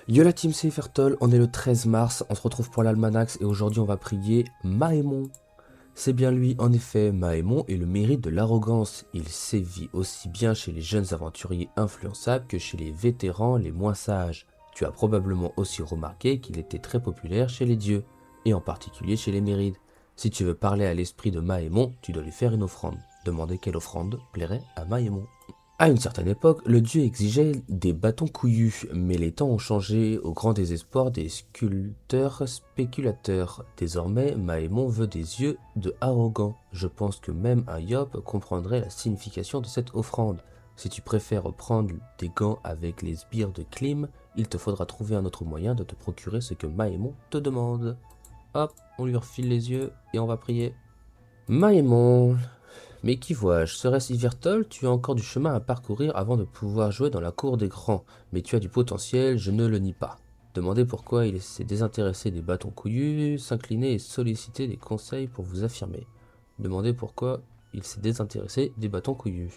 Yo la team, c'est Fertol, on est le 13 mars, on se retrouve pour l'Almanax et aujourd'hui on va prier Mahémon. C'est bien lui, en effet, Mahémon est le mérite de l'arrogance. Il sévit aussi bien chez les jeunes aventuriers influençables que chez les vétérans les moins sages. Tu as probablement aussi remarqué qu'il était très populaire chez les dieux, et en particulier chez les Mérides. Si tu veux parler à l'esprit de Mahémon, tu dois lui faire une offrande. Demandez quelle offrande plairait à Mahémon. À une certaine époque, le dieu exigeait des bâtons couillus, mais les temps ont changé au grand désespoir des sculpteurs spéculateurs. Désormais, Mahémon veut des yeux de arrogant. Je pense que même un Yop comprendrait la signification de cette offrande. Si tu préfères prendre des gants avec les sbires de Klim, il te faudra trouver un autre moyen de te procurer ce que Mahémon te demande. Hop, on lui refile les yeux et on va prier. Mahémon, mais qui vois-je? Serait-ce Yvertol? Tu as encore du chemin à parcourir avant de pouvoir jouer dans la cour des grands, mais tu as du potentiel, je ne le nie pas. Demandez pourquoi il s'est désintéressé des bâtons couillus, s'incliner et solliciter des conseils pour vous affirmer. Demandez pourquoi il s'est désintéressé des bâtons couillus.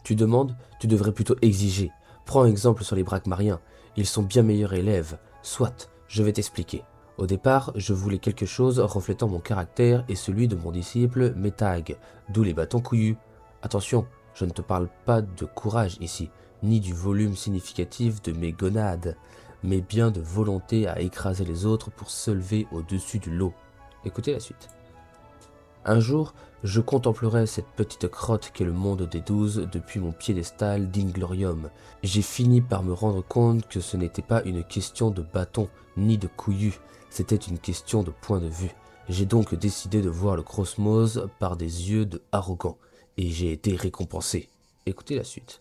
Tu demandes, tu devrais plutôt exiger. Prends exemple sur les Braquemariens, ils sont bien meilleurs élèves. Soit, je vais t'expliquer. Au départ, je voulais quelque chose reflétant mon caractère et celui de mon disciple Métag, d'où les bâtons couillus. Attention, je ne te parle pas de courage ici, ni du volume significatif de mes gonades, mais bien de volonté à écraser les autres pour se lever au-dessus du lot. Écoutez la suite. Un jour, je contemplerai cette petite crotte qu'est le monde des 12 depuis mon piédestal d'Inglorium. J'ai fini par me rendre compte que ce n'était pas une question de bâton ni de couillu, c'était une question de point de vue. J'ai donc décidé de voir le cosmos par des yeux de arrogant, et j'ai été récompensé. Écoutez la suite.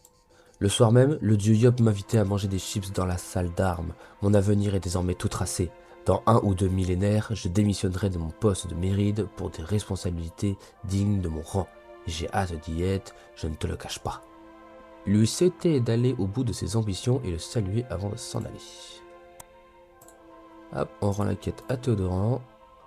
Le soir même, le dieu Yop m'invitait à manger des chips dans la salle d'armes. Mon avenir est désormais tout tracé. Dans 1 ou 2 millénaires, je démissionnerai de mon poste de Méride pour des responsabilités dignes de mon rang. J'ai hâte d'y être, je ne te le cache pas. Lui souhaitait d'aller au bout de ses ambitions et le saluer avant de s'en aller. Hop, on rend la quête à Théodoran.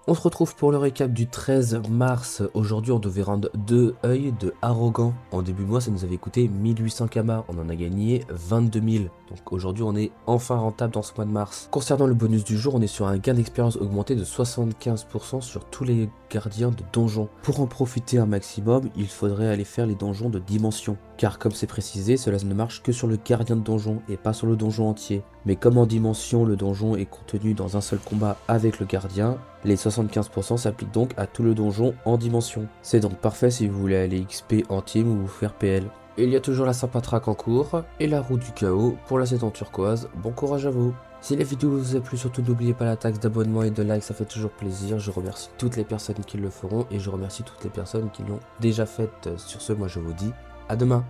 On se retrouve pour le récap du 13 mars. Aujourd'hui, on devait rendre 2 œils de arrogant. En début de mois, ça nous avait coûté 1800 kamas. On en a gagné 22 000. Donc aujourd'hui, on est enfin rentable dans ce mois de mars. Concernant le bonus du jour, on est sur un gain d'expérience augmenté de 75% sur tous les gardiens de donjons. Pour en profiter un maximum, il faudrait aller faire les donjons de dimension. Car comme c'est précisé, cela ne marche que sur le gardien de donjon et pas sur le donjon entier. Mais comme en dimension, le donjon est contenu dans un seul combat avec le gardien, les 75% s'appliquent donc à tout le donjon en dimension. C'est donc parfait si vous voulez aller XP en team ou vous faire PL. Et il y a toujours la Sympatraque en cours et la roue du chaos pour la saison turquoise. Bon courage à vous. Si la vidéo vous a plu, surtout n'oubliez pas la taxe d'abonnement et de like, ça fait toujours plaisir. Je remercie toutes les personnes qui le feront et je remercie toutes les personnes qui l'ont déjà fait. Sur ce, moi je vous dis à demain.